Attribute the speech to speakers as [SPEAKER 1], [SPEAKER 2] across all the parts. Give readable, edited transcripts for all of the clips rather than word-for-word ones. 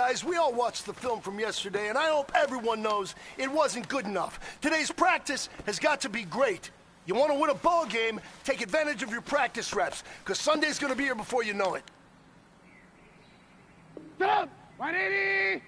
[SPEAKER 1] guys, we all watched the film from yesterday, and I hope everyone knows it wasn't good enough. Today's practice has got to be great. You want to win a ball game, take advantage of your practice reps, because Sunday's going to be here before you know it.
[SPEAKER 2] Stop! 180!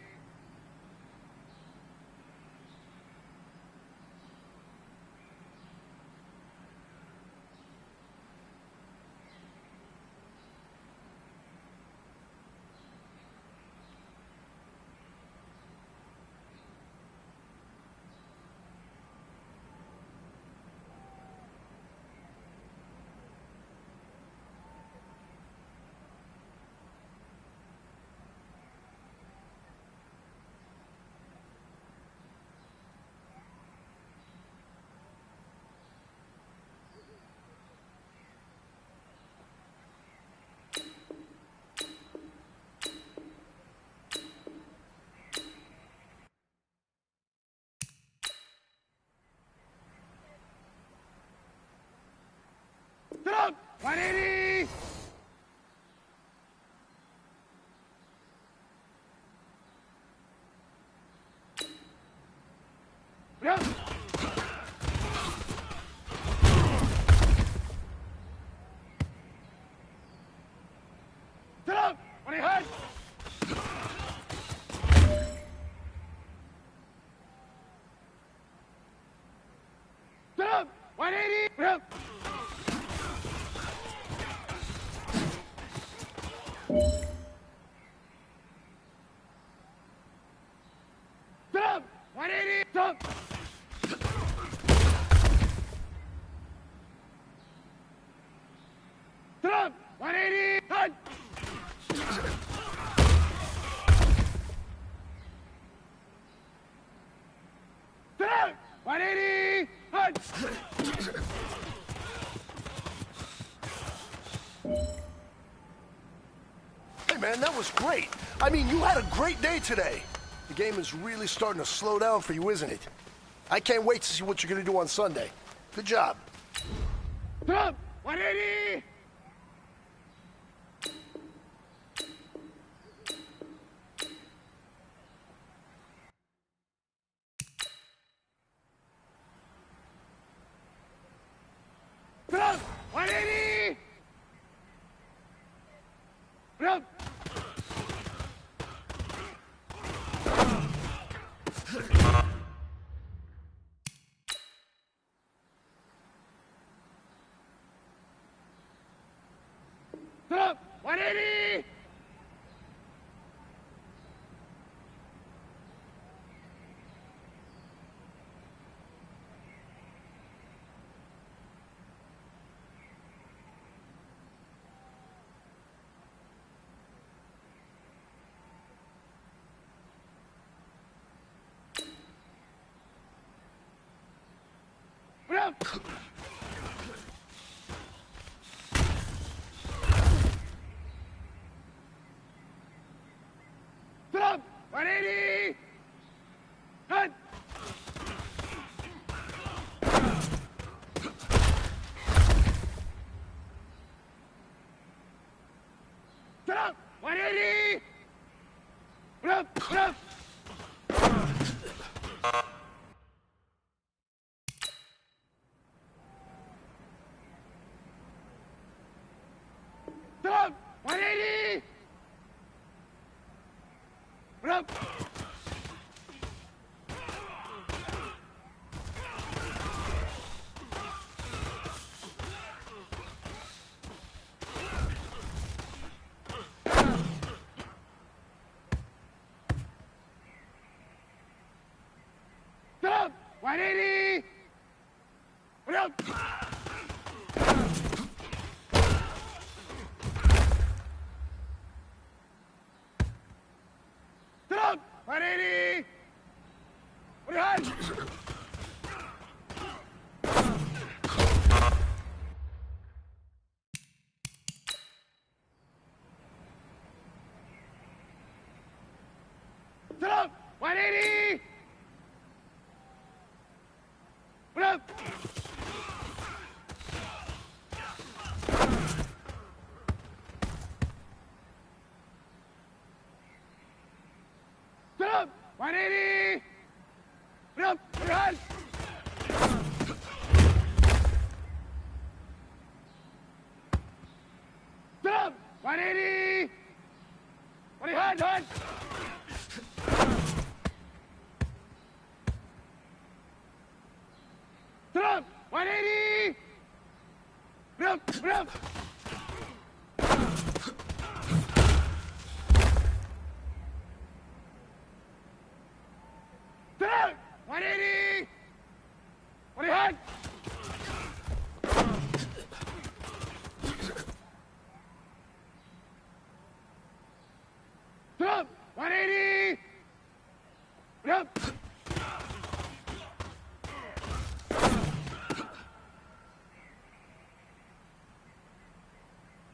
[SPEAKER 2] Stop! 180! Stop! Stop! 20 head! Stop! 180! Stop! Stop! 180! Stop! Stop! 180! Hut! Stop! 180! Hut!
[SPEAKER 1] Hey, man, that was great. I mean, you had a great day today. The game is really starting to slow down for you, isn't it? I can't wait to see what you're going to do on Sunday. Good job.
[SPEAKER 2] Stop! 180! Stop! 180! Stop! Stop! 180! Stop! Stop! 180! Cut! Stop! 180! Stop! Stop! Stop! 180! Stop! Stop! 180! Stop! Stop! 180! What do you have? Stop! 180! What up? 180. Up. Run. Stop. 180. What do you hand? Hand. Stop. 180. Up. Up. Stop. 180. What do you hand? Stop! 180! Up!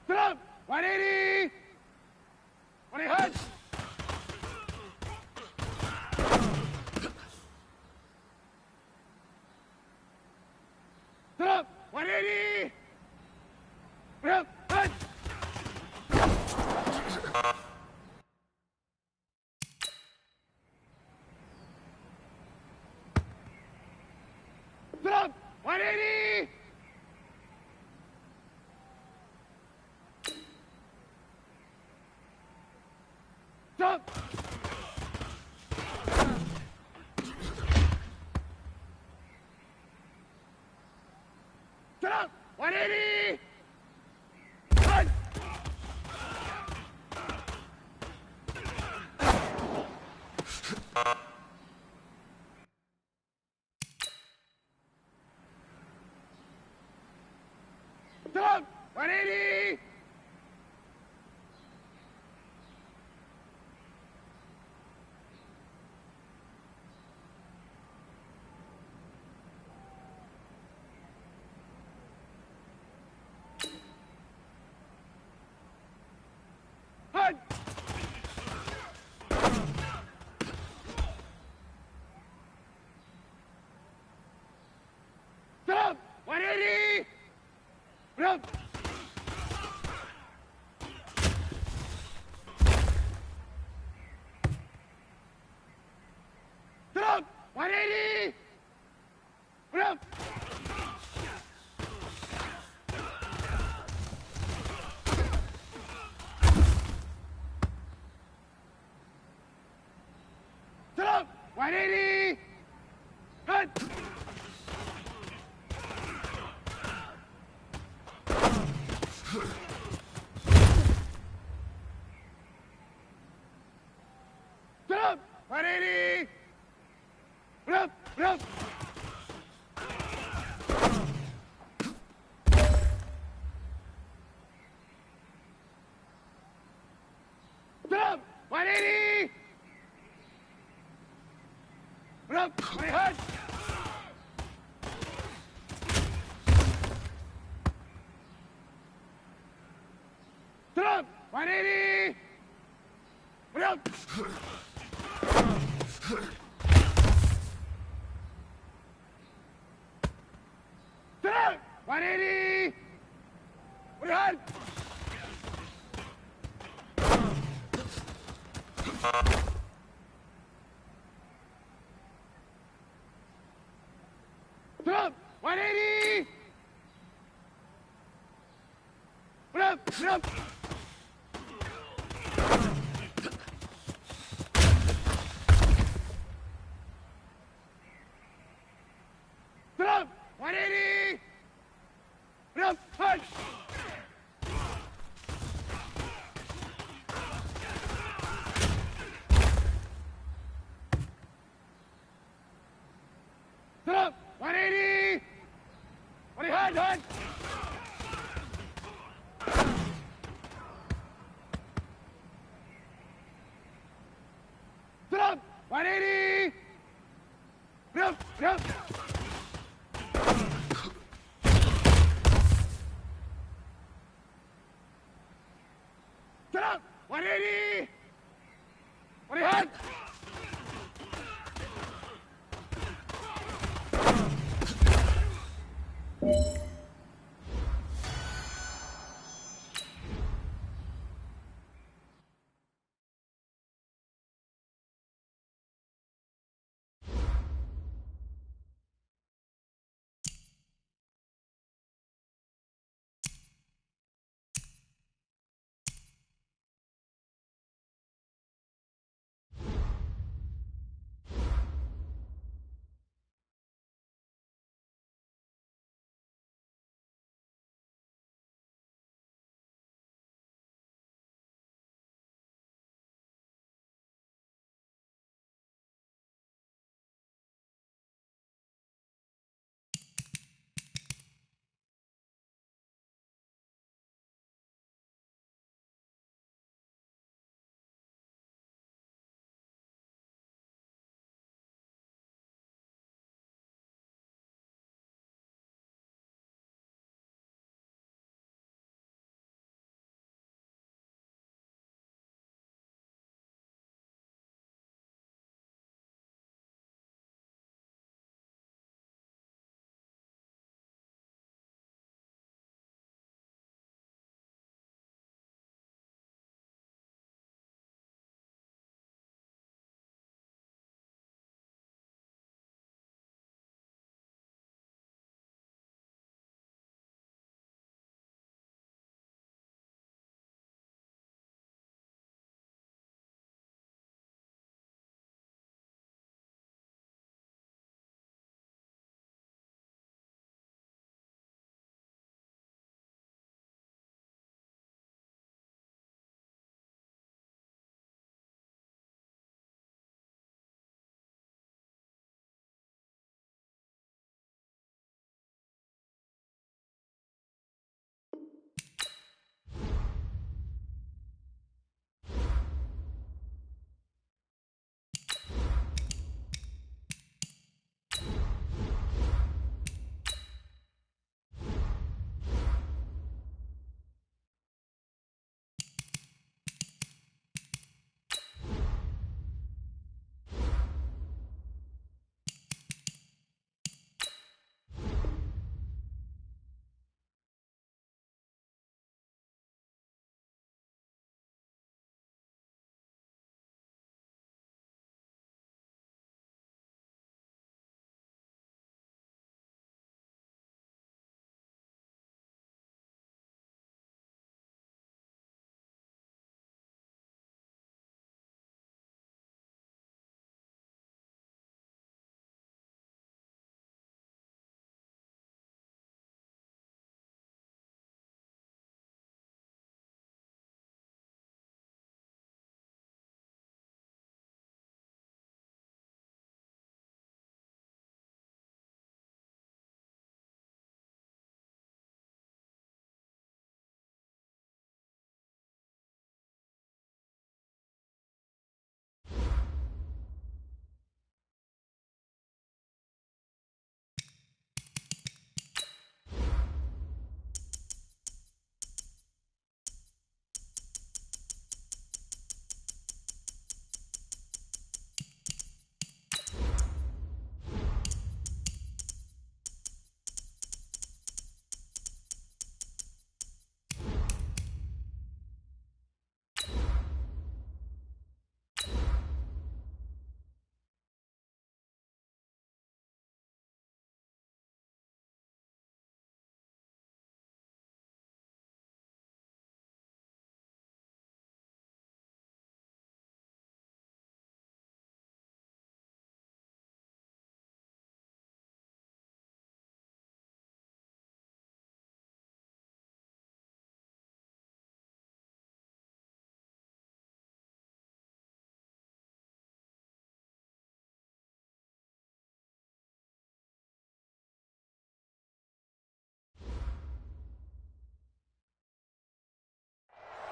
[SPEAKER 2] Stop! 180! On your head! Stop! 180! Up! Head! Stop! 180! Stop! Stop! 180! Run! Stop! 180! Hunt! Stop! 180! Up! Stop! 180! Up! Stop! 180! Hunt! Stop! 180! Up! Up! Stop! 180! Up! My head! Stop! 180! Up! Stop! 180! What do you want? Stop! 180! What up? What up? Stop! 180! What up? Punch! Stop! 180! What do you hand? Hand! Stop! 180! Up! Up! Stop! 180! What do you have?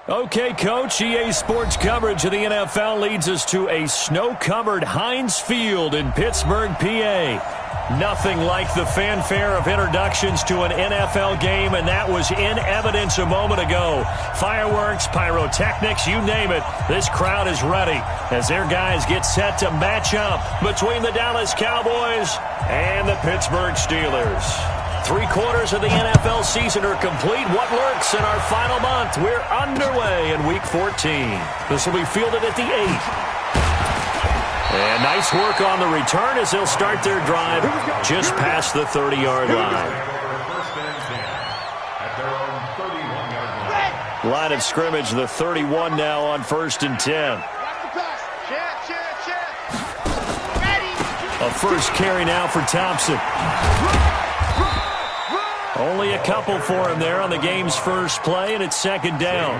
[SPEAKER 3] Okay, Coach, EA Sports coverage of the NFL leads us to a snow-covered Heinz Field in Pittsburgh, PA. Nothing like the fanfare of introductions to an NFL game, and that was in evidence a moment ago. Fireworks, pyrotechnics, you name it. This crowd is ready as their guys get set to match up between the Dallas Cowboys and the Pittsburgh Steelers. 3/4 of the NFL season are complete. What lurks in our final month? We're underway in week 14. This will be fielded at the 8. And nice work on the return as they'll start their drive just past the 30-yard line. Line of scrimmage, the 31 now on 1st and 10. A first carry now for Thompson. Only a couple for him there on the game's first play, and it's 2nd down.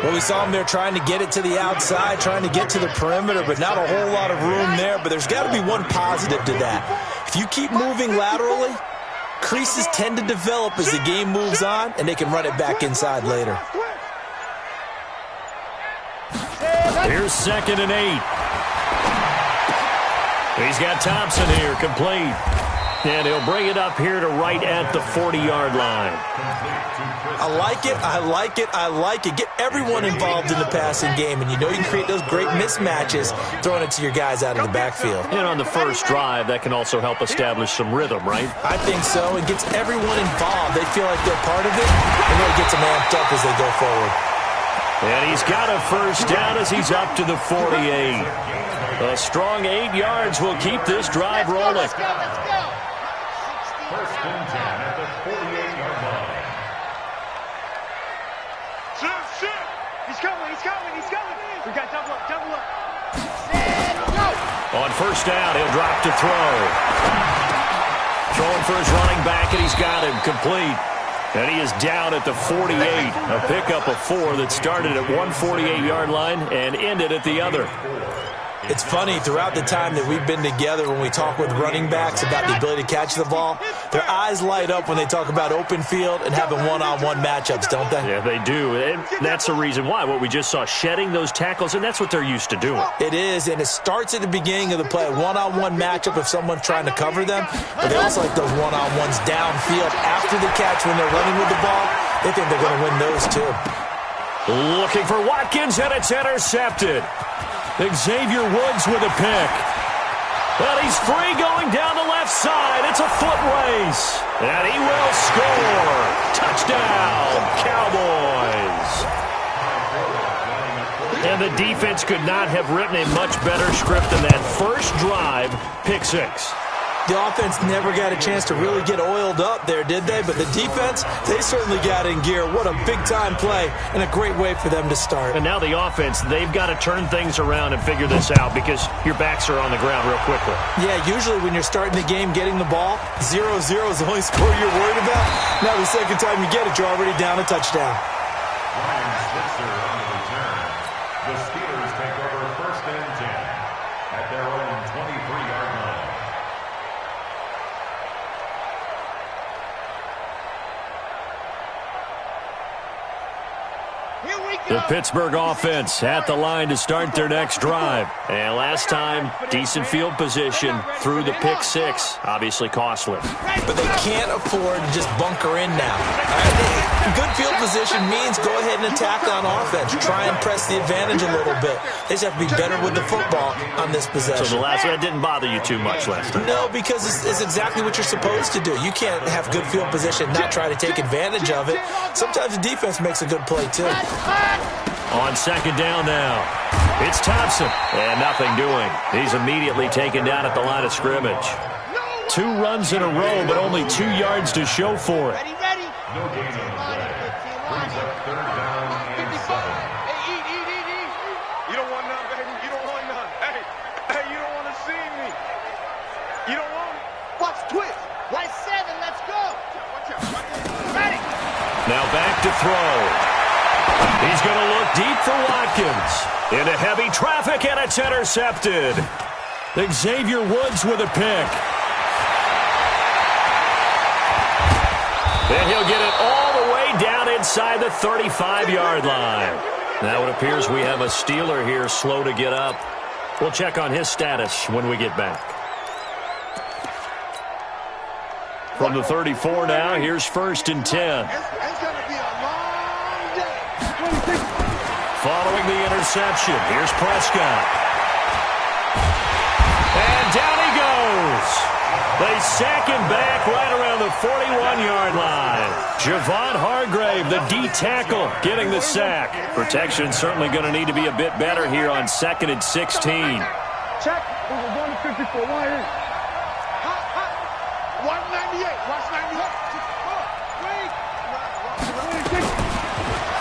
[SPEAKER 4] Well, we saw him there trying to get it to the outside, trying to get to the perimeter, but not a whole lot of room there. But there's got to be one positive to that. If you keep moving laterally, creases tend to develop as the game moves on, and they can run it back inside later.
[SPEAKER 3] Here's 2nd and 8. He's got Thompson here, complete. And he'll bring it up here to right at the 40-yard line.
[SPEAKER 4] I like it, I like it, I like it. Get everyone involved in the passing game, and you know you can create those great mismatches throwing it to your guys out of the backfield.
[SPEAKER 3] And on the first drive, that can also help establish some rhythm, right?
[SPEAKER 4] I think so. It gets everyone involved. They feel like they're part of it, and really gets them amped up as they go forward.
[SPEAKER 3] And he's got a first down as he's up to the 48. A strong 8 yards will keep this drive rolling.
[SPEAKER 2] Let's go.
[SPEAKER 5] 1st and 10 at the 48-yard line.
[SPEAKER 2] Shoot. He's coming. We got double up. Set, go.
[SPEAKER 3] On 1st down, he'll drop to throw. Throwing for his running back, and he's got him complete. And he is down at the 48. A pickup of 4 that started at one 48-yard line and ended at the other.
[SPEAKER 4] It's funny, throughout the time that we've been together, when we talk with running backs about the ability to catch the ball, their eyes light up when they talk about open field and having one-on-one matchups, don't they?
[SPEAKER 3] Yeah, they do. And that's the reason why. What we just saw, shedding those tackles, and that's what they're used to doing.
[SPEAKER 4] It is, and it starts at the beginning of the play. One-on-one matchup if someone's trying to cover them, but they also like those one-on-ones downfield after the catch when they're running with the ball. They think they're going to win those, too.
[SPEAKER 3] Looking for Watkins, and it's intercepted. Xavier Woods with a pick. But he's free going down the left side. It's a foot race. And he will score. Touchdown, Cowboys. And the defense could not have written a much better script than that first drive, pick 6.
[SPEAKER 4] The offense never got a chance to really get oiled up there, did they? But the defense, they certainly got in gear. What a big-time play and a great way for them to start.
[SPEAKER 3] And now the offense, they've got to turn things around and figure this out because your backs are on the ground real quickly.
[SPEAKER 4] Yeah, usually when you're starting the game getting the ball, 0-0 is the only score you're worried about. Now the second time you get it, you're already down a touchdown.
[SPEAKER 5] Ryan Switzer on the return. The Steelers take over 1st and 10 at their own 23-yard line.
[SPEAKER 3] The Pittsburgh offense at the line to start their next drive. And last time, decent field position through the pick 6. Obviously costly.
[SPEAKER 4] But they can't afford to just bunker in now. Good field position means go ahead and attack on offense. Try and press the advantage a little bit. They just have to be better with the football on this possession.
[SPEAKER 3] So the last one didn't bother you too much last time?
[SPEAKER 4] No, because it's exactly what you're supposed to do. You can't have good field position, not try to take advantage of it. Sometimes the defense makes a good play, too.
[SPEAKER 3] On 2nd down now, it's Thompson, and nothing doing. He's immediately taken down at the line of scrimmage. 2 runs in a row, but only 2 yards to show for it.
[SPEAKER 2] Ready.
[SPEAKER 5] No gain on the play. Brings up 3rd down and 7.
[SPEAKER 2] Hey, eat. You don't want none, baby. You don't want none. Hey, you don't want to see me. You don't want it. Watch twist. Right 7. Let's go. Watch out. Ready.
[SPEAKER 3] Now back to throw. He's going to look deep for Watkins. Into heavy traffic, and it's intercepted. Xavier Woods with a pick. And he'll get it all the way down inside the 35-yard line. Now it appears we have a Steeler here slow to get up. We'll check on his status when we get back. From the 34 now, here's 1st and 10.
[SPEAKER 2] It's going to be a long day.
[SPEAKER 3] Following the interception, here's Prescott. And down he goes. They sack him back right around the 41-yard line. Javon Hargrave, the D tackle, getting the sack. Protection certainly going to need to be a bit better here on 2nd and 16.
[SPEAKER 2] Check. We're going to 54. 198. Watch 98.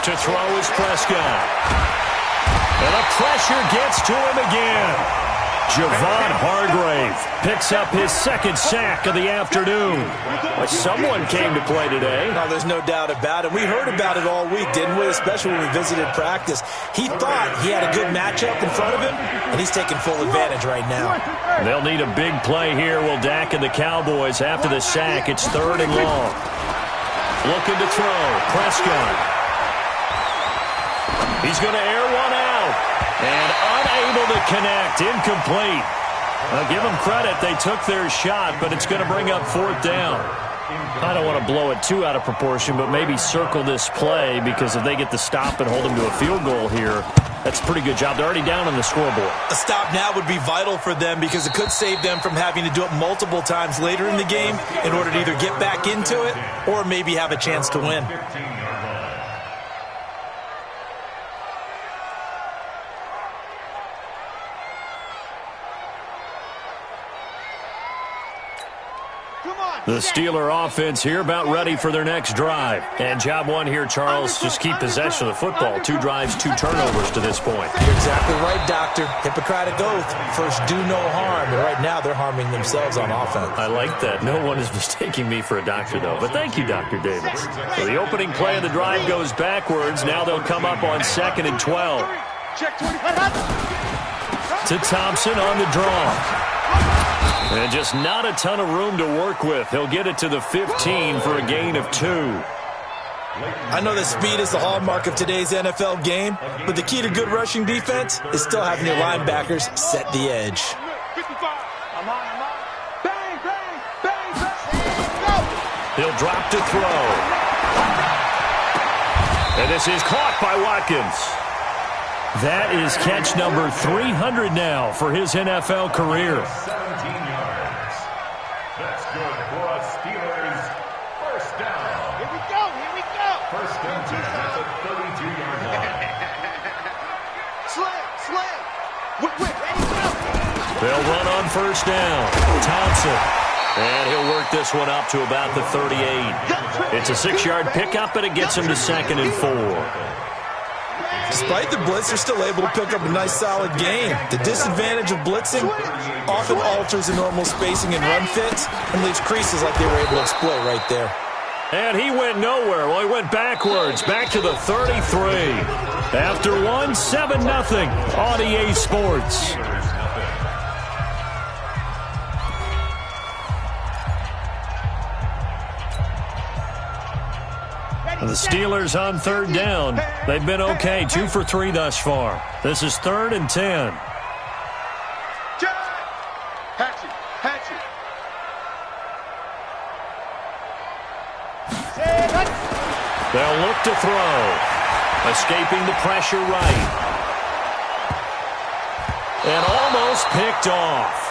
[SPEAKER 3] To throw is Prescott. And the pressure gets to him again. Javon Hargrave picks up his 2nd sack of the afternoon. Someone came to play today.
[SPEAKER 4] No, there's no doubt about it. We heard about it all week, didn't we? Especially when we visited practice. He thought he had a good matchup in front of him, and he's taking full advantage right now.
[SPEAKER 3] They'll need a big play here. Will Dak and the Cowboys after the sack. It's 3rd and long. Looking to throw. Prescott. He's going to air one out. And unable to connect. Incomplete. Now, give them credit. They took their shot, but it's going to bring up 4th down. I don't want to blow it too out of proportion, but maybe circle this play, because if they get the stop and hold them to a field goal here, that's a pretty good job. They're already down on the scoreboard.
[SPEAKER 4] A stop now would be vital for them, because it could save them from having to do it multiple times later in the game in order to either get back into it or maybe have a chance to win.
[SPEAKER 3] The Steeler offense here about ready for their next drive. And job one here, Charles, just keep possession of the football. 2 drives, 2 turnovers to this point.
[SPEAKER 4] You're exactly right, Doctor. Hippocratic oath. First, do no harm. And right now, they're harming themselves on offense.
[SPEAKER 3] I like that. No one is mistaking me for a doctor, though. But thank you, Dr. Davis. So the opening play of the drive goes backwards. Now they'll come up on 2nd and 12. To Thompson on the draw. And just not a ton of room to work with. He'll get it to the 15 for a gain of 2.
[SPEAKER 4] I know that speed is the hallmark of today's NFL game, but the key to good rushing defense is still having your linebackers set the edge.
[SPEAKER 3] He'll drop to throw. And this is caught by Watkins. That is catch number 300 now for his NFL career.
[SPEAKER 5] 17 yards. That's good for a Steelers first down.
[SPEAKER 2] Here we go. Here we go.
[SPEAKER 5] 1st and 10 at the 32-yard line.
[SPEAKER 2] Sling. Ready, go.
[SPEAKER 3] They'll run on 1st down. Thompson. And he'll work this one up to about the 38. It's a 6-yard pickup, and it gets him to 2nd and 4.
[SPEAKER 4] Despite the blitz, they're still able to pick up a nice, solid gain. The disadvantage of blitzing often alters the normal spacing and run fits and leaves creases like they were able to exploit right there.
[SPEAKER 3] And he went nowhere. Well, he went backwards, back to the 33. After 7-0 on EA Sports. The Steelers on 3rd down. They've been okay, 2 for 3 thus far. This is 3rd and 10.
[SPEAKER 2] Hatchet.
[SPEAKER 3] They'll look to throw. Escaping the pressure right. And almost picked off.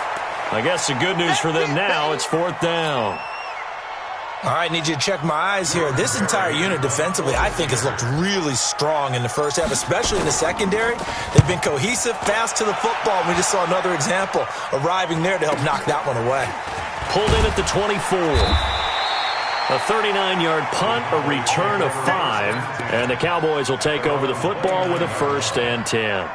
[SPEAKER 3] I guess the good news for them now, it's 4th down.
[SPEAKER 4] All right, need you to check my eyes here. This entire unit defensively, I think, has looked really strong in the first half, especially in the secondary. They've been cohesive, fast to the football. We just saw another example arriving there to help knock that one away.
[SPEAKER 3] Pulled in at the 24. A 39-yard punt, a return of 5, and the Cowboys will take over the football with a 1st and 10.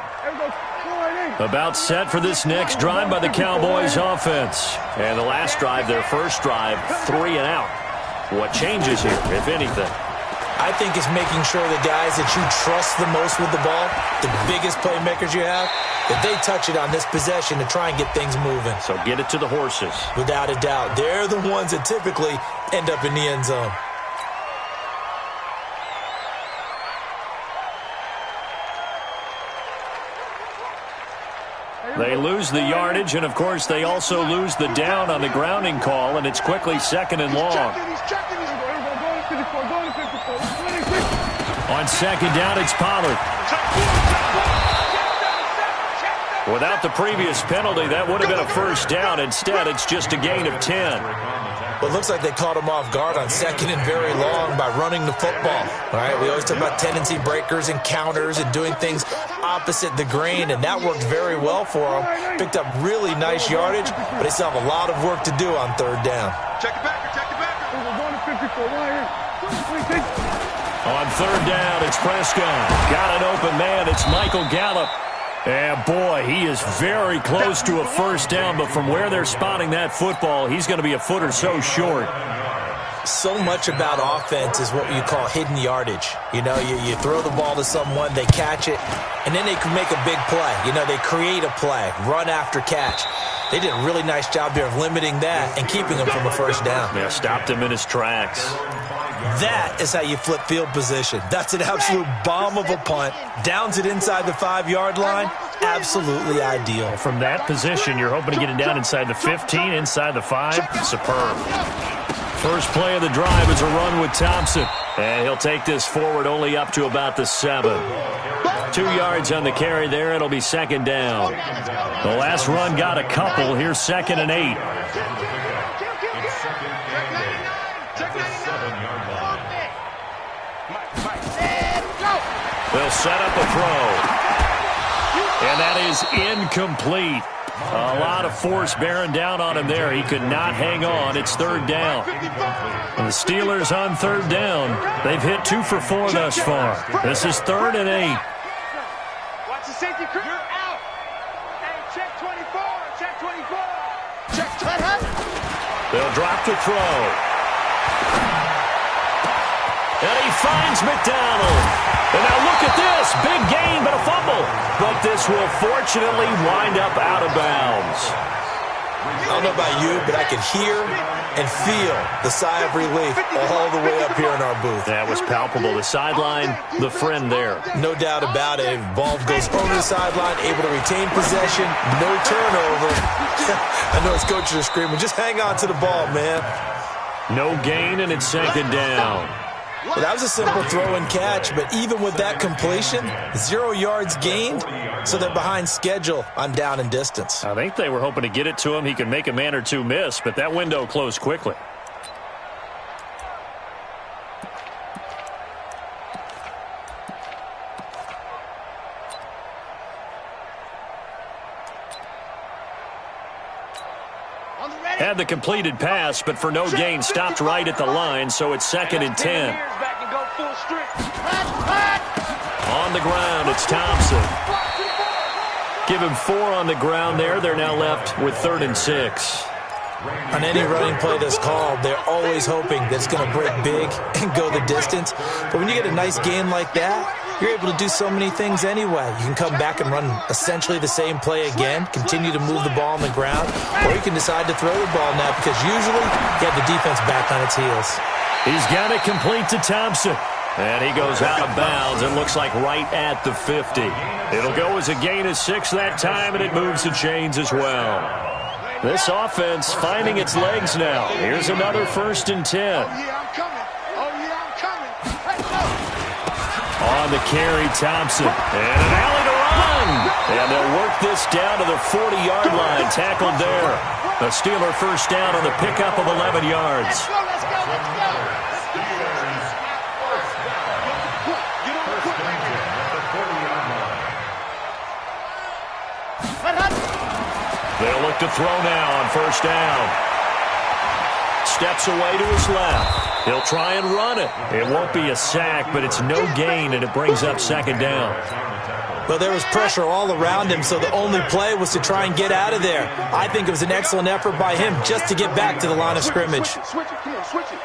[SPEAKER 3] About set for this next drive by the Cowboys offense. And the last drive, their first drive, 3 and out. What changes here, if anything?
[SPEAKER 4] I think it's making sure the guys that you trust the most with the ball, the biggest playmakers you have, that they touch it on this possession to try and get things moving.
[SPEAKER 3] So get it to the horses.
[SPEAKER 4] Without a doubt. They're the ones that typically end up in the end zone.
[SPEAKER 3] They lose the yardage, and, of course, they also lose the down on the grounding call, and it's quickly 2nd and long. On 2nd down, it's Pollard. Without the previous penalty, that would have been a 1st down. Instead, it's just a gain of 10.
[SPEAKER 4] Well, it looks like they caught him off guard on 2nd and very long by running the football. All right, we always talk about tendency breakers and counters and doing things opposite the grain, and that worked very well for them. Picked up really nice yardage, but they still have a lot of work to do on 3rd down.
[SPEAKER 2] Check it back.
[SPEAKER 3] On 3rd down, it's Prescott. Got an open man. It's Michael Gallup. And, boy, he is very close to a 1st down, but from where they're spotting that football, he's going to be a foot or so short.
[SPEAKER 4] So much about offense is what you call hidden yardage. You know, you throw the ball to someone, they catch it, and then they can make a big play. You know, they create a play, run after catch. They did a really nice job there of limiting that and keeping him from a 1st down.
[SPEAKER 3] Yeah, stopped him in his tracks.
[SPEAKER 4] That is how you flip field position. That's an absolute bomb of a punt. Downs it inside the 5-yard line. Absolutely ideal.
[SPEAKER 3] From that position, you're hoping to get it down inside the 15, inside the 5. Superb. First play of the drive is a run with Thompson. And he'll take this forward only up to about the 7. 2 yards on the carry there. It'll be 2nd down. The last run got a couple. Here's 2nd and 8. They'll set up a throw. And that is incomplete. A lot of force bearing down on him there. He could not hang on. It's 3rd down. And the Steelers on 3rd down. They've hit 2 for 4 thus far. This is 3rd and 8.
[SPEAKER 2] Watch the safety crew. You're out. Hey, check 24. Check 24. Check 24.
[SPEAKER 3] They'll drop the throw. And he finds McDonald. And now look at this. Big gain, but a fumble. But this will fortunately wind up out of bounds.
[SPEAKER 4] I don't know about you, but I could hear and feel the sigh of relief all the way up here in our booth.
[SPEAKER 3] That was palpable. The sideline, the friend there.
[SPEAKER 4] No doubt about it. Ball goes over the sideline, able to retain possession, no turnover. I know his coaches are screaming, just hang on to the ball, man.
[SPEAKER 3] No gain, and it's 2nd down.
[SPEAKER 4] Well, that was a simple throw and catch, but even with that completion, 0 yards gained, so they're behind schedule on down and distance.
[SPEAKER 3] I think they were hoping to get it to him. He could make a man or two miss, but that window closed quickly. Had the completed pass, but for no gain, stopped right at the line, so it's 2nd and 10. On the ground, it's Thompson. Give him 4 on the ground there. They're now left with 3rd and 6.
[SPEAKER 4] On any running play that's called, they're always hoping that it's going to break big and go the distance. But when you get a nice gain like that, you're able to do so many things anyway. You can come back and run essentially the same play again, continue to move the ball on the ground, or you can decide to throw the ball now because usually you have the defense back on its heels.
[SPEAKER 3] He's got it complete to Thompson. And he goes out of bounds and looks like right at the 50. It'll go as a gain of 6 that time, and it moves the chains as well. This offense finding its legs now. Here's another 1st and 10.
[SPEAKER 2] Oh, yeah, I'm coming. Oh, yeah, I'm coming. Hey, no.
[SPEAKER 3] On the carry, Thompson. And an alley to run. And they'll work this down to the 40-yard line. Tackled there. A Steeler 1st down on the pickup of 11 yards.
[SPEAKER 2] Let's go, let's go, let's go.
[SPEAKER 3] They'll look to throw now on 1st down. Steps away to his left. He'll try and run it. It won't be a sack, but it's no gain, and it brings up 2nd down.
[SPEAKER 4] Well, there was pressure all around him, so the only play was to try and get out of there. I think it was an excellent effort by him just to get back to the line of scrimmage.
[SPEAKER 2] Switch it, come on, switch it.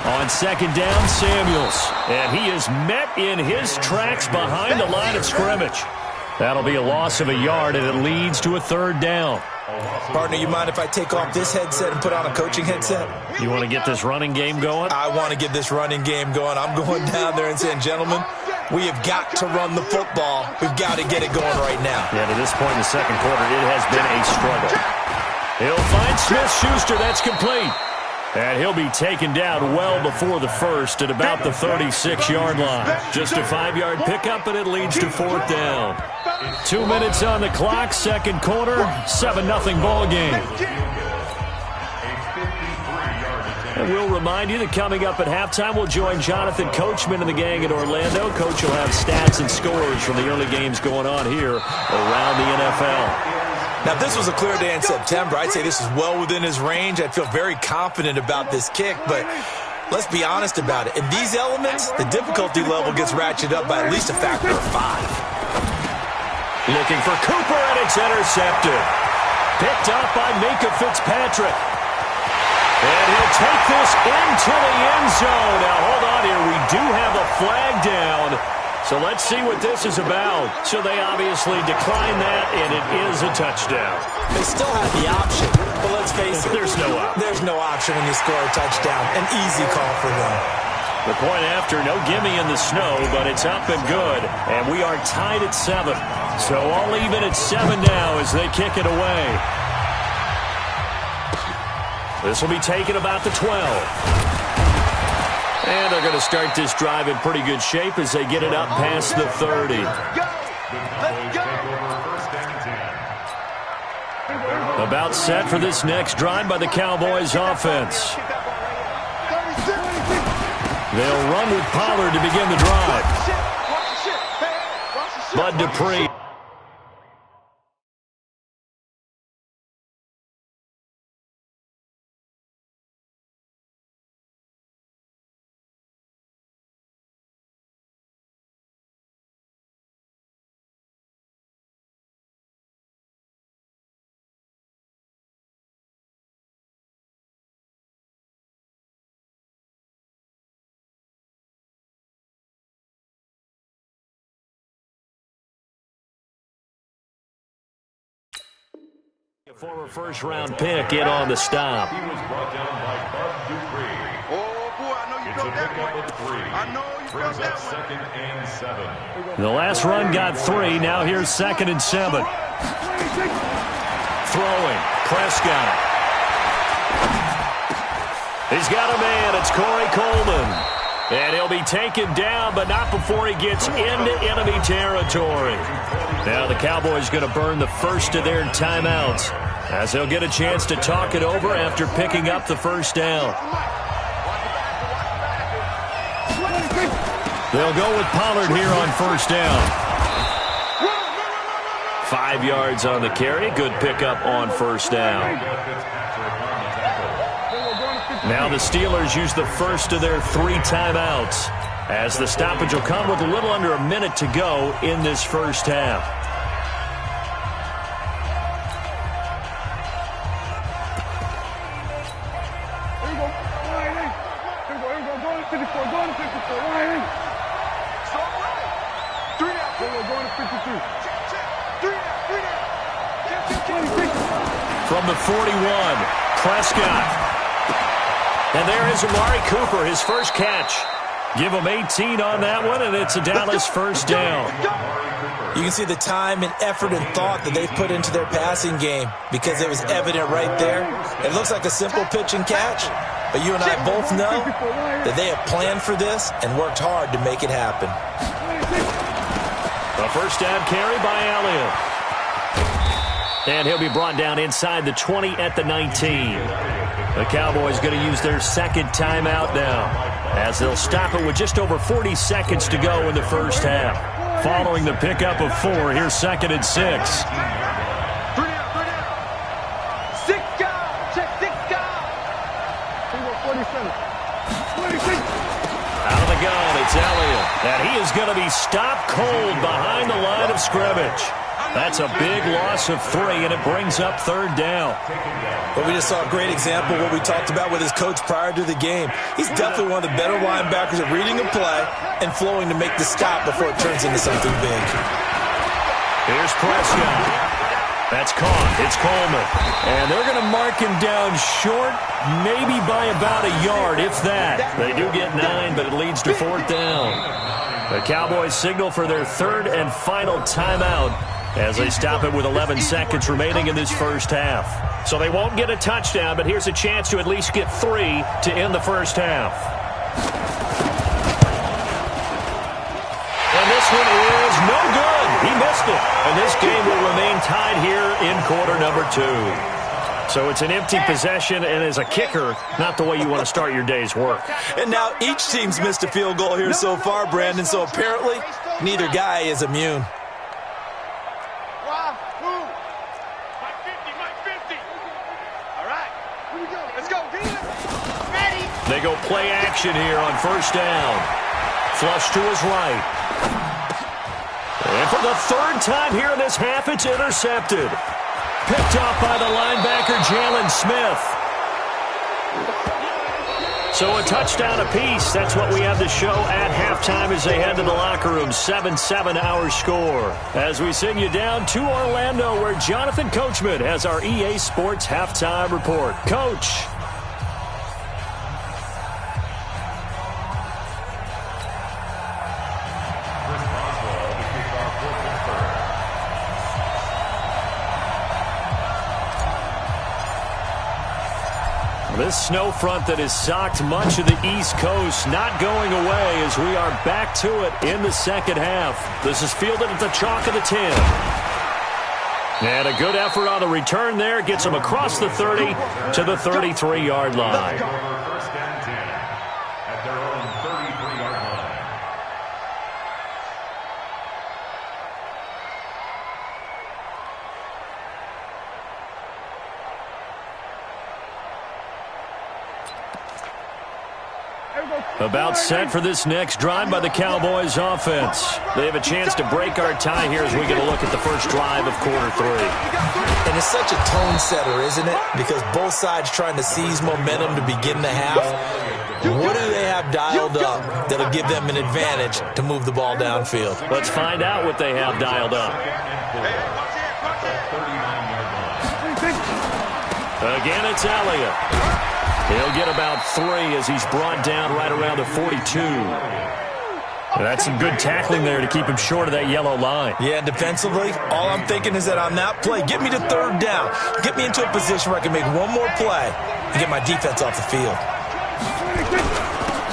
[SPEAKER 3] On 2nd down, Samuels. And he is met in his tracks behind the line of scrimmage. That'll be a loss of a yard, and it leads to a 3rd down.
[SPEAKER 4] Partner, you mind if I take off this headset and put on a coaching headset?
[SPEAKER 3] You want to get this running game going?
[SPEAKER 4] I want to get this running game going. I'm going down there and saying, gentlemen, we have got to run the football. We've got to get it going right now.
[SPEAKER 3] Yeah, to this point in the second quarter, it has been a struggle. He'll find Smith-Schuster. That's complete. And he'll be taken down well before the first at about the 36-yard line. Just a 5-yard pickup, and it leads to fourth down. 2 minutes on the clock, second quarter, 7-0 ball game. And we'll remind you that coming up at halftime, we'll join Jonathan Coachman and the gang at Orlando. Coach will have stats and scores from the early games going on here around the NFL.
[SPEAKER 4] Now, if this was a clear day in September, I'd say this is well within his range. I'd feel very confident about this kick, but let's be honest about it. In these elements, the difficulty level gets ratcheted up by at least a factor of 5.
[SPEAKER 3] Looking for Cooper, and it's intercepted. Picked up by Minkah Fitzpatrick. And he'll take this into the end zone. Now, hold on here. We do have a flag down. So let's see what this is about. So they obviously decline that, and it is a touchdown.
[SPEAKER 4] They still have the option, but let's face it.
[SPEAKER 3] There's no option.
[SPEAKER 4] There's no option when you score a touchdown. An easy call for them.
[SPEAKER 3] The point after, no gimme in the snow, but it's up and good. And we are tied at 7. So all even at 7 now as they kick it away. This will be taken about the 12. And they're going to start this drive in pretty good shape as they get it up past the 30. About set for this next drive by the Cowboys offense. They'll run with Pollard to begin the drive. Bud Dupree. Former first-round pick in on the stop.
[SPEAKER 5] He was brought down by Bud Dupree.
[SPEAKER 2] Oh, boy, I know you felt that one. I know you felt that one.
[SPEAKER 5] Second and 7.
[SPEAKER 3] The last run got 3. Now here's second and 7. Throwing. Prescott. He's got a man. It's Corey Coleman. And he'll be taken down, but not before he gets into enemy territory. Now the Cowboys going to burn the first of their timeouts as they'll get a chance to talk it over after picking up the first down. They'll go with Pollard here on first down. 5 yards on the carry. Good pickup on first down. Now the Steelers use the first of their 3 timeouts as the stoppage will come with a little under a minute to go in this first half. From the 41, Prescott. And there is Amari Cooper, his first catch. Give him 18 on that one, and it's a Dallas first down.
[SPEAKER 4] You can see the time and effort and thought that they've put into their passing game because it was evident right there. It looks like a simple pitch and catch, but you and I both know that they have planned for this and worked hard to make it happen.
[SPEAKER 3] A first down carry by Elliott. And he'll be brought down inside the 20 at the 19. The Cowboys going to use their second timeout now as they'll stop it with just over 40 seconds to go in the first half. Following the pickup of 4, here's second and 6.
[SPEAKER 2] Out
[SPEAKER 3] of the gun, it's Elliott. And he is going to be stopped cold behind the line of scrimmage. That's a big loss of 3, and it brings up third down.
[SPEAKER 4] But we just saw a great example of what we talked about with his coach prior to the game. He's definitely one of the better linebackers at reading a play and flowing to make the stop before it turns into something big.
[SPEAKER 3] Here's Prescott. That's caught. It's Coleman. And they're going to mark him down short, maybe by about a yard, if that. They do get 9, but it leads to 4th down. The Cowboys signal for their 3rd and final timeout as they stop it with 11 seconds remaining in this first half. So they won't get a touchdown, but here's a chance to at least get 3 to end the first half. And this one is no good. He missed it. And this game will remain tied here in quarter number 2. So it's an empty possession, and as a kicker, not the way you want to start your day's work.
[SPEAKER 4] And now each team's missed a field goal here so far, Brandon, so apparently neither guy is immune.
[SPEAKER 3] They go play action here on 1st down. Flush to his right. And for the 3rd time here in this half, it's intercepted. Picked off by the linebacker, Jalen Smith. So a touchdown apiece. That's what we have to show at halftime as they head to the locker room. 7-7 our score. As we send you down to Orlando, where Jonathan Coachman has our EA Sports halftime report. Coach. This snow front that has socked much of the East Coast not going away as we are back to it in the second half. This is fielded at the chalk of the 10. And a good effort on the return there gets them across the 30 to the 33-yard line.
[SPEAKER 5] First and 10 at their own 33-yard line.
[SPEAKER 3] About set for this next drive by the Cowboys offense. They have a chance to break our tie here as we get a look at the first drive of quarter 3.
[SPEAKER 4] And it's such a tone setter, isn't it? Because both sides trying to seize momentum to begin the half. What do they have dialed up that'll give them an advantage to move the ball downfield?
[SPEAKER 3] Let's find out what they have dialed up. Again, it's Elliott. He'll get about 3 as he's brought down right around the 42. That's some good tackling there to keep him short of that yellow line.
[SPEAKER 4] Yeah, defensively, all I'm thinking is that on that play, get me to 3rd down. Get me into a position where I can make one more play and get my defense off the field.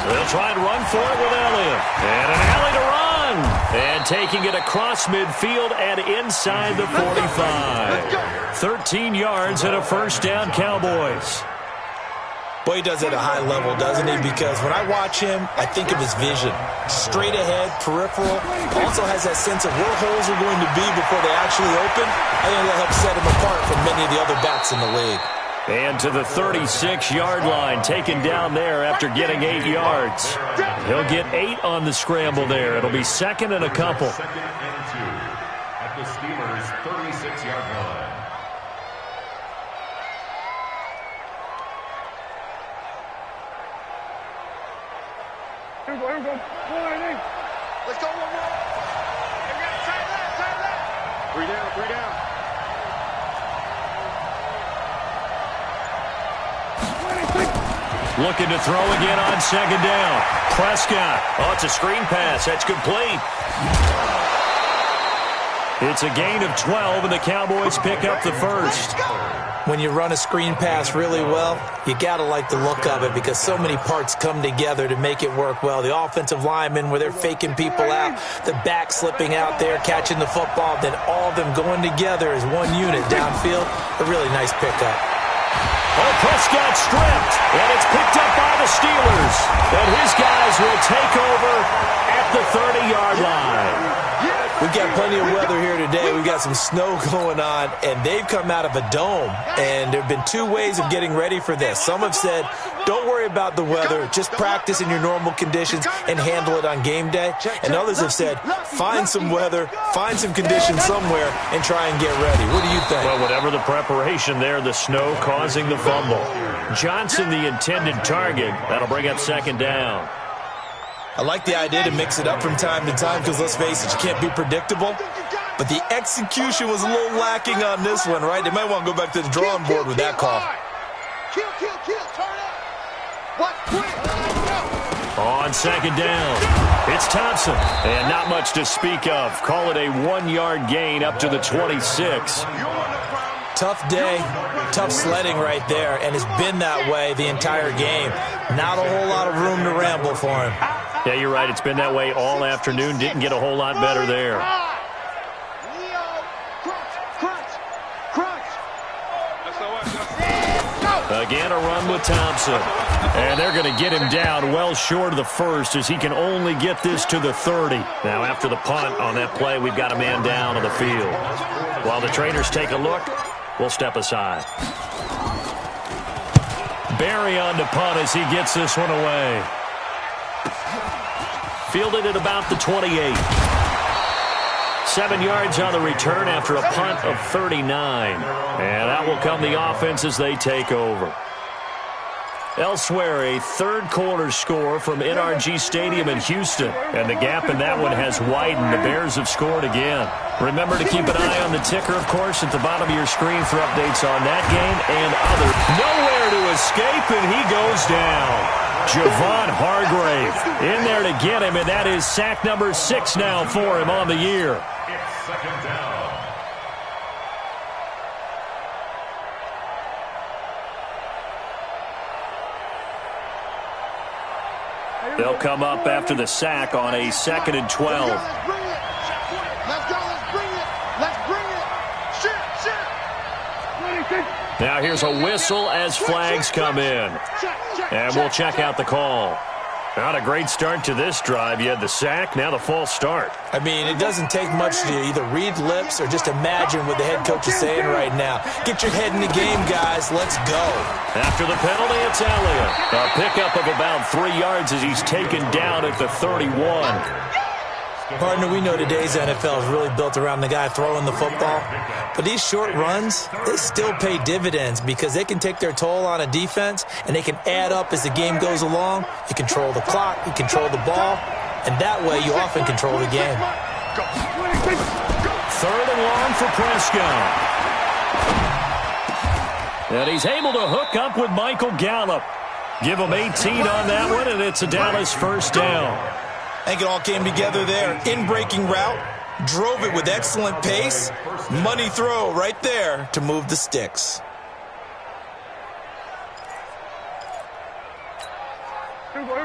[SPEAKER 3] They'll try and run for it with Elliott. And an alley to run. And taking it across midfield and inside the 45. 13 yards and a first down, Cowboys.
[SPEAKER 4] Boy, he does it at a high level, doesn't he? Because when I watch him, I think of his vision. Straight ahead, peripheral. Also has that sense of where holes are going to be before they actually open. I think that helps set him apart from many of the other backs in the league.
[SPEAKER 3] And to the 36-yard line, taken down there after getting 8 yards. He'll get 8 on the scramble there. It'll be 2nd and a couple.
[SPEAKER 5] 2nd and 2 at the Steelers' 36-yard line.
[SPEAKER 2] Here we go. Let's go one more. Side left. 3 down.
[SPEAKER 3] Looking to throw again on 2nd down. Prescott. Oh, it's a screen pass. That's complete. It's a gain of 12, and the Cowboys pick up the first.
[SPEAKER 4] When you run a screen pass really well, you got to like the look of it because so many parts come together to make it work well. The offensive linemen where they're faking people out, the back slipping out there, catching the football, then all of them going together as one unit downfield. A really nice pickup.
[SPEAKER 3] Oh, Prescott stripped, and it's picked up by the Steelers. And his guys will take over at the 30-yard line.
[SPEAKER 4] We've got plenty of weather here today. We've got some snow going on, and they've come out of a dome. And there have been 2 ways of getting ready for this. Some have said, don't worry about the weather. Just practice in your normal conditions and handle it on game day. And others have said, find some weather, find some conditions somewhere, and try and get ready. What do you think?
[SPEAKER 3] Well, whatever the preparation there, the snow causing the fumble. Johnson, the intended target. That'll bring up 2nd down.
[SPEAKER 4] I like the idea to mix it up from time to time because, let's face it, you can't be predictable. but the execution was a little lacking on this one, right? They might want to go back to the drawing board with that call.
[SPEAKER 2] Kill, turn up. Watch, quick.
[SPEAKER 3] On second down, it's Thompson. And not much to speak of. Call it a 1-yard gain up to the 26.
[SPEAKER 4] Tough day, tough sledding right there, and it's been that way the entire game. Not a whole lot of room to ramble for him.
[SPEAKER 3] Yeah, you're right. It's been that way all afternoon. Didn't get a whole lot better there. Again, a run with Thompson. And they're going to get him down well short of the first as he can only get this to the 30. Now, after the punt on that play, we've got a man down on the field. While the trainers take a look, we'll step aside. Barry on to punt as he gets this one away. Fielded at about the 28. 7 yards on the return after a punt of 39. And that will come the offense as they take over. Elsewhere, a third-quarter score from NRG Stadium in Houston. And the gap in that one has widened. The Bears have scored again. Remember to keep an eye on the ticker, of course, at the bottom of your screen for updates on that game and others. Nowhere to escape, and he goes down. Javon Hargrave in there to get him, and that is sack number 6 now for him on the year.
[SPEAKER 5] It's second down.
[SPEAKER 3] They'll come up after the sack on a 2nd and 12.
[SPEAKER 2] Let's go, let's bring it. Let's bring it. Shoot.
[SPEAKER 3] Now here's a whistle as flags come in. And we'll check out the call. Not a great start to this drive. You had the sack, now the false start.
[SPEAKER 4] I mean, it doesn't take much to either read lips or just imagine what the head coach is saying right now. Get your head in the game, guys. Let's go.
[SPEAKER 3] After the penalty, it's Elliott. A pickup of about 3 yards as he's taken down at the 31.
[SPEAKER 4] Partner, we know today's NFL is really built around the guy throwing the football. But these short runs, they still pay dividends because they can take their toll on a defense and they can add up as the game goes along. You control the clock, you control the ball, and that way you often control the game.
[SPEAKER 3] 3rd and long for Prescott. And he's able to hook up with Michael Gallup. Give him 18 on that one, and it's a Dallas first down.
[SPEAKER 4] I think it all came together there. In-breaking route, drove it with excellent pace. Money throw right there to move the sticks.
[SPEAKER 2] Defense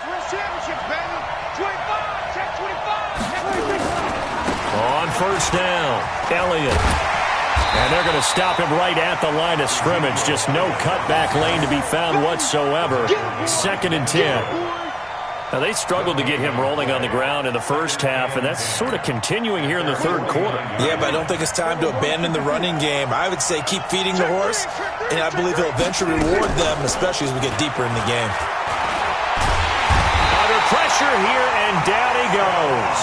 [SPEAKER 2] wins championships, baby. 25, check 25.
[SPEAKER 3] On first down, Elliott. And they're going to stop him right at the line of scrimmage. Just no cutback lane to be found whatsoever. 2nd and 10. Now, they struggled to get him rolling on the ground in the first half, and that's sort of continuing here in the 3rd quarter.
[SPEAKER 4] Yeah, but I don't think it's time to abandon the running game. I would say keep feeding the horse, and I believe he'll eventually reward them, especially as we get deeper in the game.
[SPEAKER 3] Under pressure here, and down he goes.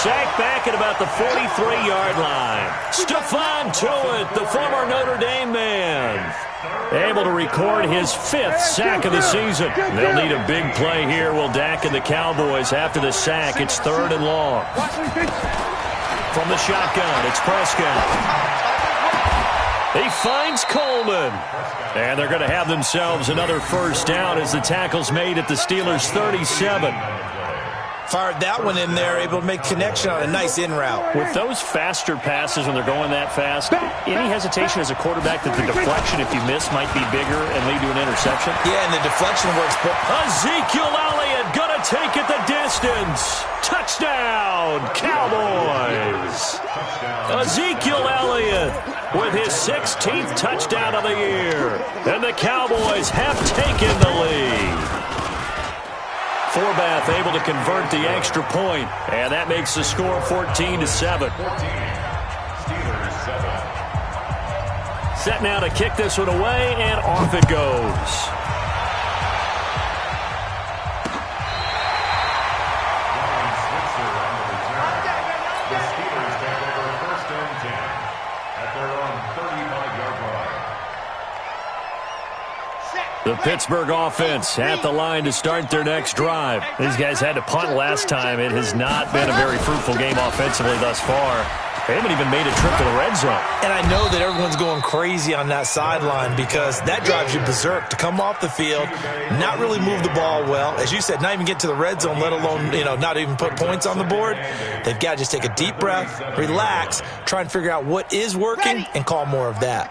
[SPEAKER 3] Sacked back at about the 43-yard line. Stephon Tuitt, the former Notre Dame man, able to record his 5th sack of the season. They'll need a big play here, will Dak and the Cowboys. After the sack, it's 3rd and long. From the shotgun, it's Prescott. He finds Coleman. And they're going to have themselves another first down as the tackle's made at the Steelers' 37.
[SPEAKER 4] Fired that one in there, able to make connection on a nice in route.
[SPEAKER 3] With those faster passes when they're going that fast, any hesitation as a quarterback that the deflection, if you miss, might be bigger and lead to an interception?
[SPEAKER 4] Yeah, and the deflection works.
[SPEAKER 3] Ezekiel Elliott going to take it the distance. Touchdown, Cowboys. Ezekiel Elliott with his 16th touchdown of the year. And the Cowboys have taken the lead. Forbath able to convert the extra point, and that makes the score 14-7. Set now to kick this one away, and off it goes.
[SPEAKER 5] The Steelers take over 1st and 10 at their own 35-yard line.
[SPEAKER 3] The The Pittsburgh offense at the line to start their next drive. These guys had to punt last time. It has not been a very fruitful game offensively thus far. They haven't even made a trip to the red zone.
[SPEAKER 4] And I know that everyone's going crazy on that sideline because that drives you berserk to come off the field, not really move the ball well. As you said, not even get to the red zone, let alone, not even put points on the board. They've got to just take a deep breath, relax, try and figure out what is working and call more of that.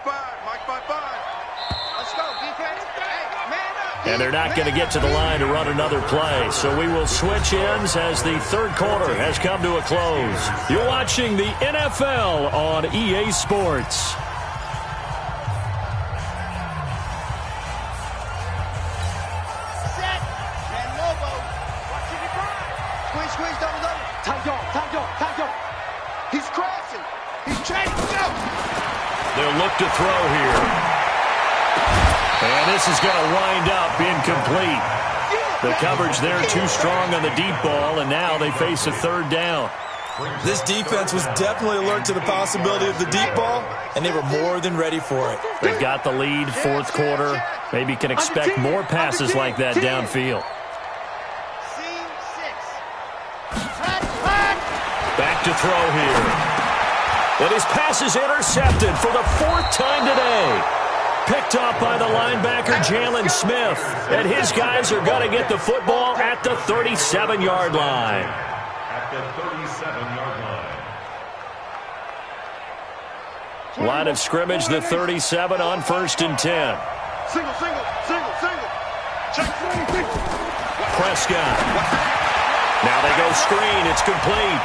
[SPEAKER 3] And they're not going to get to the line to run another play. So we will switch ends as the third quarter has come to a close. You're watching the NFL on EA Sports.
[SPEAKER 2] Set. And Lobo. Watching it run. Squeeze, double. Time. He's crossing. He's trying to go.
[SPEAKER 3] They'll look to throw here. And this is going to wind up incomplete. The coverage there too strong on the deep ball, and now they face a third down.
[SPEAKER 4] This defense was definitely alert to the possibility of the deep ball, and they were more than ready for it.
[SPEAKER 3] They've got the lead, fourth quarter. Maybe can expect more passes like that downfield.
[SPEAKER 2] Scene 6.
[SPEAKER 3] Back to throw here. And his pass is intercepted for the fourth time today. Picked off by the linebacker, Jalen Smith. And his guys are going to get the football at the 37-yard line.
[SPEAKER 5] At the 37-yard line.
[SPEAKER 3] Line of scrimmage, the 37 on 1st and 10.
[SPEAKER 2] Single. Check.
[SPEAKER 3] Prescott. Now they go screen. It's complete.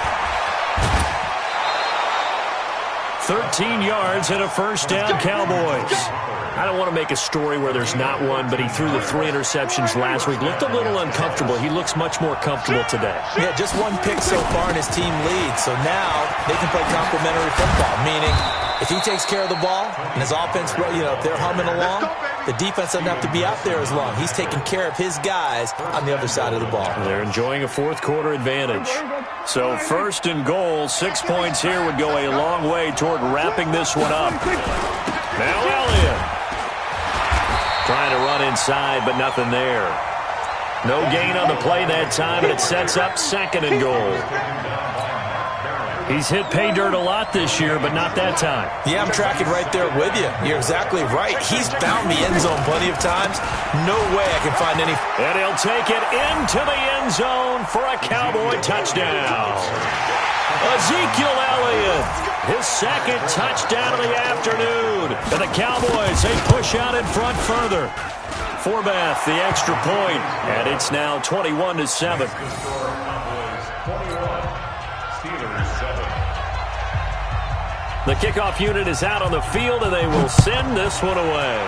[SPEAKER 3] 13 yards and a first down, Cowboys. I don't want to make a story where there's not one, but he threw the 3 interceptions last week. Looked a little uncomfortable. He looks much more comfortable today.
[SPEAKER 4] Yeah, just one pick so far and his team leads. So now they can play complementary football, meaning if he takes care of the ball and his offense, if they're humming along, the defense doesn't have to be out there as long. He's taking care of his guys on the other side of the ball.
[SPEAKER 3] They're enjoying a fourth quarter advantage. So 1st and goal, 6 points here would go a long way toward wrapping this one up. Now Elliott. Trying to run inside, but nothing there. No gain on the play that time, and it sets up 2nd and goal. He's hit pay dirt a lot this year, but not that time.
[SPEAKER 4] Yeah, I'm tracking right there with you. You're exactly right. He's found the end zone plenty of times. No way I can find any.
[SPEAKER 3] And he'll take it into the end zone for a Cowboy touchdown. Ezekiel Elliott, his 2nd touchdown of the afternoon. And the Cowboys, they push out in front further. Forbath, the extra point, and it's now 21-7. The kickoff unit is out on the field, and they will send this one away.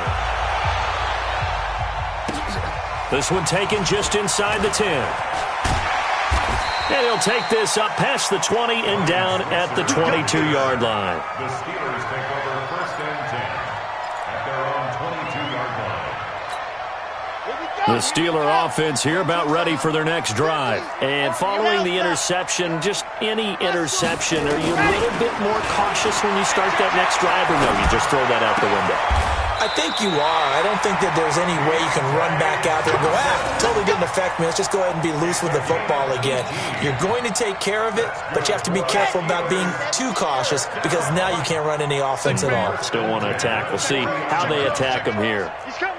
[SPEAKER 3] This one taken just inside the 10. And he'll take this up past the 20 and down at the 22-yard line.
[SPEAKER 5] The Steelers take over 1st and 10 at their own 22-yard line.
[SPEAKER 3] The Steeler offense here about ready for their next drive. And following the interception, just any interception, are you a little bit more cautious when you start that next drive, or no, you just throw that out the window?
[SPEAKER 4] I think you are. I don't think that there's any way you can run back out there and go, totally didn't affect me. Let's just go ahead and be loose with the football again. You're going to take care of it, but you have to be careful about being too cautious because now you can't run any offense at all.
[SPEAKER 3] Still want to attack. We'll see how they attack him here.
[SPEAKER 2] He's coming.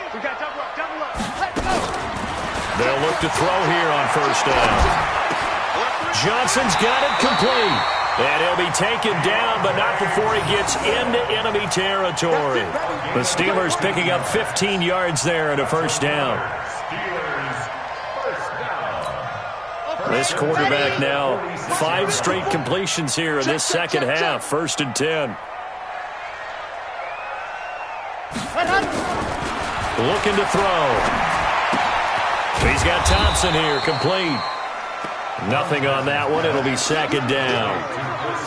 [SPEAKER 2] We got double up. Let's go.
[SPEAKER 3] They'll look to throw here on 1st down. Johnson's got it complete. And he'll be taken down, but not before he gets into enemy territory. The Steelers picking up 15 yards there at a 1st down. This quarterback now 5 straight completions here in this second half. 1st and 10. Looking to throw. He's got Thompson here, complete. Nothing on that one. It'll be 2nd down.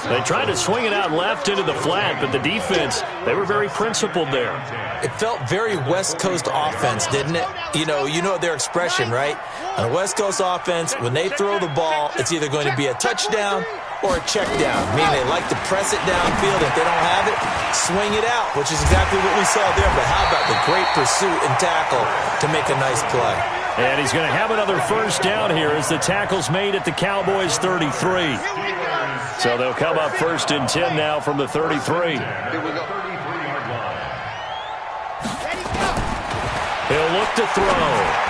[SPEAKER 3] They tried to swing it out left into the flat, but the defense, they were very principled there.
[SPEAKER 4] It felt very West Coast offense, didn't it? You know their expression, right? On a West Coast offense, when they throw the ball, it's either going to be a touchdown or a check down, meaning they like to press it downfield. If they don't have it, swing it out, which is exactly what we saw there. But how about the great pursuit and tackle to make a nice play?
[SPEAKER 3] And he's going to have another first down here as the tackle's made at the Cowboys' 33. So they'll come up 1st and 10 now from the 33. He'll look to throw.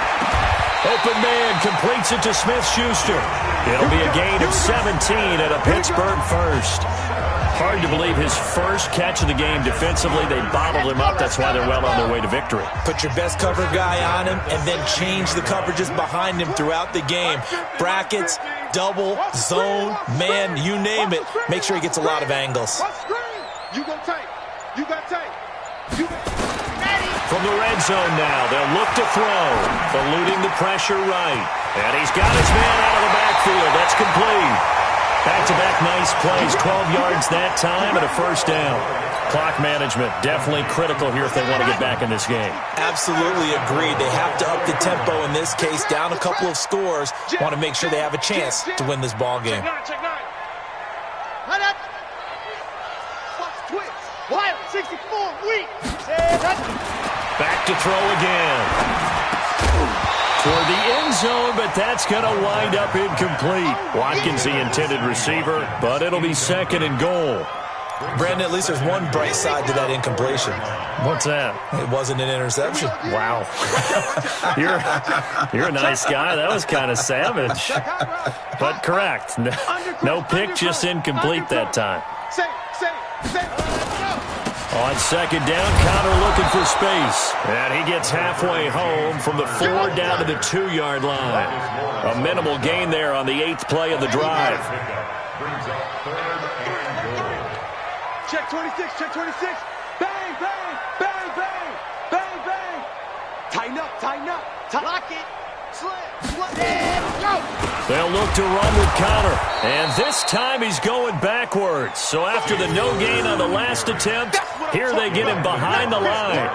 [SPEAKER 3] Open man completes it to Smith-Schuster. It'll be a gain of 17 and a Pittsburgh first. Hard to believe his first catch of the game defensively. They bottled him up. That's why they're well on their way to victory.
[SPEAKER 4] Put your best cover guy on him and then change the coverages behind him throughout the game. Brackets, double, zone, man, you name it. Make sure he gets a lot of angles.
[SPEAKER 2] You go tight. You got tight.
[SPEAKER 3] From the red zone now, they'll look to throw. Eluding the pressure right. And he's got his man out of the backfield. That's complete. Back-to-back nice plays. 12 yards that time and a first down. Clock management definitely critical here if they want to get back in this game.
[SPEAKER 4] Absolutely agreed. They have to up the tempo in this case. Down a couple of scores. Want to make sure they have a chance to win this ball game.
[SPEAKER 2] Check nine. Run up. Fox twitch. Wild 64 weak.
[SPEAKER 3] Back to throw again. Toward the end zone, but that's going to wind up incomplete. Watkins, the intended receiver, but it'll be 2nd and goal.
[SPEAKER 4] Brandon, at least there's one bright side to that incompletion.
[SPEAKER 3] What's that?
[SPEAKER 4] It wasn't an interception.
[SPEAKER 3] Wow. You're a nice guy. That was kind of savage. But correct. No pick, just incomplete that time. On 2nd down, Connor looking for space. And he gets halfway home from the 4 down to the 2-yard line. A minimal gain there on the 8th play of the drive.
[SPEAKER 2] Check 26, check 26. Bang, bang, bang, bang, bang, bang. Tighten up, tighten up. Lock it. Slip, go.
[SPEAKER 3] They'll look to run with Connor. And this time he's going backwards. So after the no gain on the last attempt, here they get him behind the line.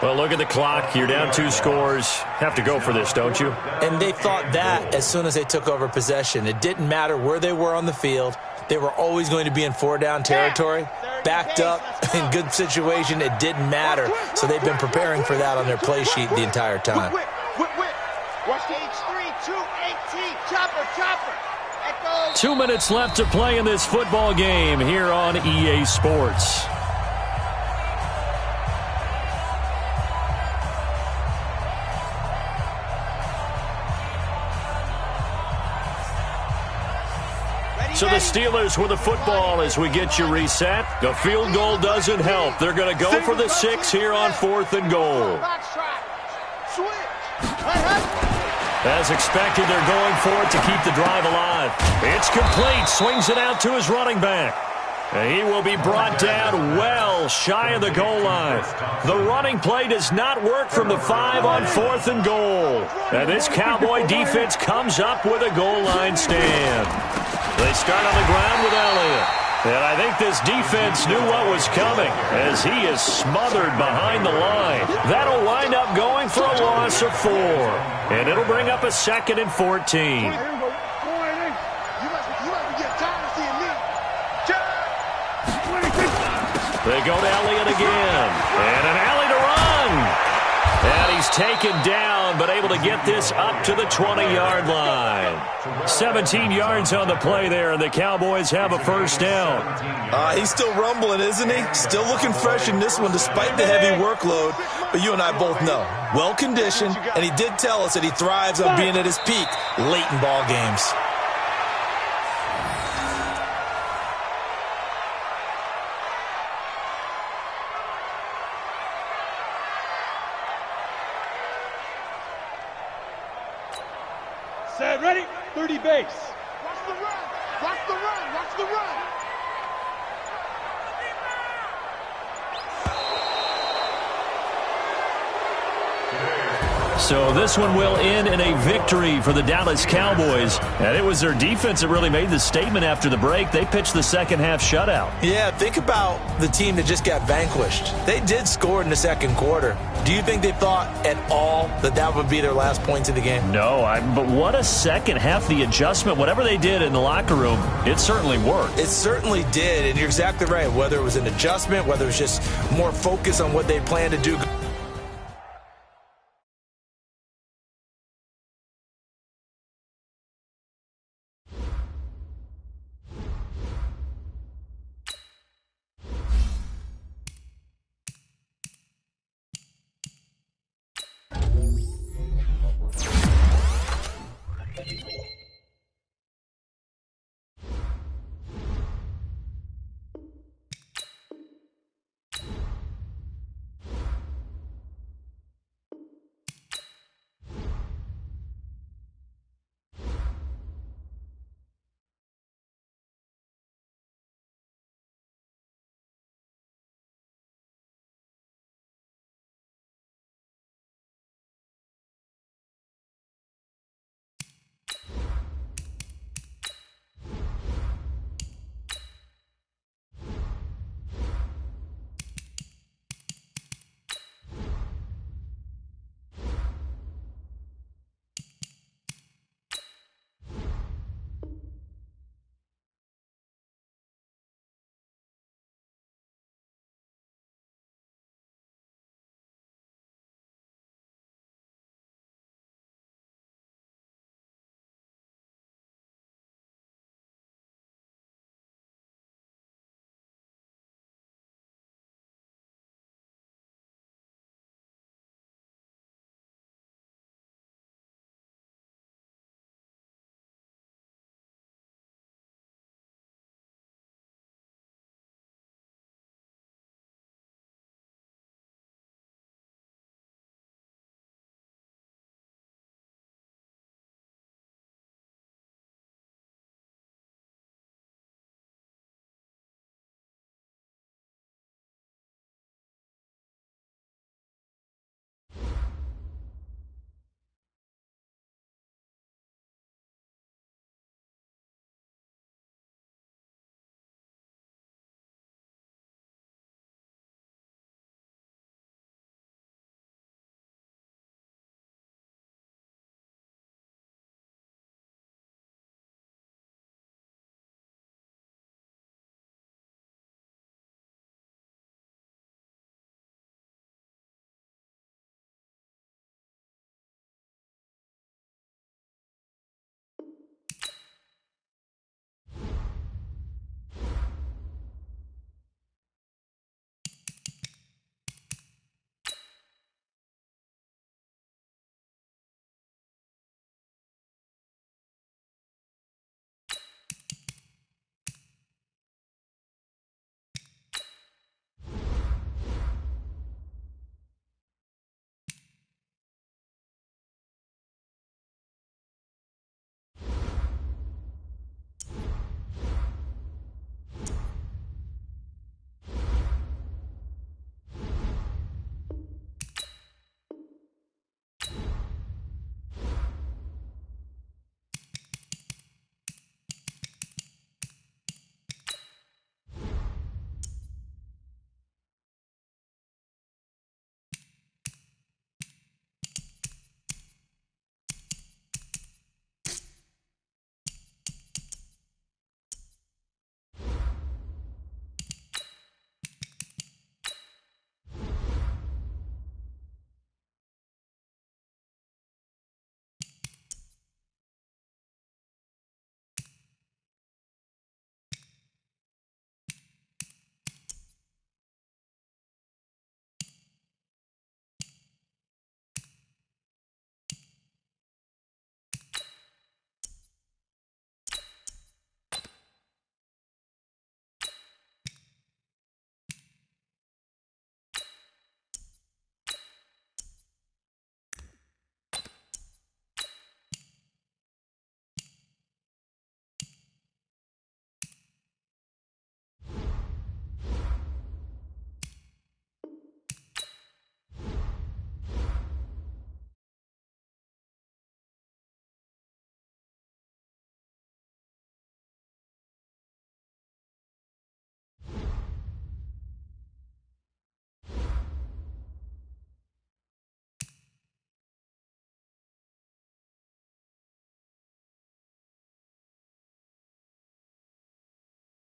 [SPEAKER 3] Well, look at the clock. You're down 2 scores. Have to go for this, don't you?
[SPEAKER 4] And they thought that as soon as they took over possession. It didn't matter where they were on the field. They were always going to be in 4-down territory. Backed up, in good situation, it didn't matter. So they've been preparing for that on their play sheet the entire time.
[SPEAKER 2] Watch the H3, 218, chopper.
[SPEAKER 3] 2 minutes left to play in this football game here on EA Sports. So the Steelers with the football as we get you reset. The field goal doesn't help. They're going to go for the 6 here on 4th and goal. As expected, they're going for it to keep the drive alive. It's complete. Swings it out to his running back. And he will be brought down well shy of the goal line. The running play does not work from the 5 on 4th and goal. And this Cowboy defense comes up with a goal line stand. They start on the ground with Elliott. And I think this defense knew what was coming as he is smothered behind the line. That'll wind up going for a loss of 4. And it'll bring up a 2nd and 14. They go to Elliott again. And an alley to run. And he's taken down, but able to get this up to the 20-yard line. 17 yards on the play there, and the Cowboys have a first down.
[SPEAKER 4] He's still rumbling, isn't he? Still looking fresh in this one despite the heavy workload. But you and I both know, well-conditioned, and he did tell us that he thrives on being at his peak late in ball games.
[SPEAKER 2] Set, ready? 30 base. Watch the run. Watch the run. Watch the run.
[SPEAKER 3] So this one will end in a victory for the Dallas Cowboys. And it was their defense that really made the statement after the break. They pitched the second half shutout.
[SPEAKER 4] Yeah, think about the team that just got vanquished. They did score in the second quarter. Do you think they thought at all that that would be their last points of the game?
[SPEAKER 3] No, but what a second half. The adjustment, whatever they did in the locker room, it certainly worked.
[SPEAKER 4] It certainly did, and you're exactly right. Whether it was an adjustment, whether it was just more focus on what they planned to do.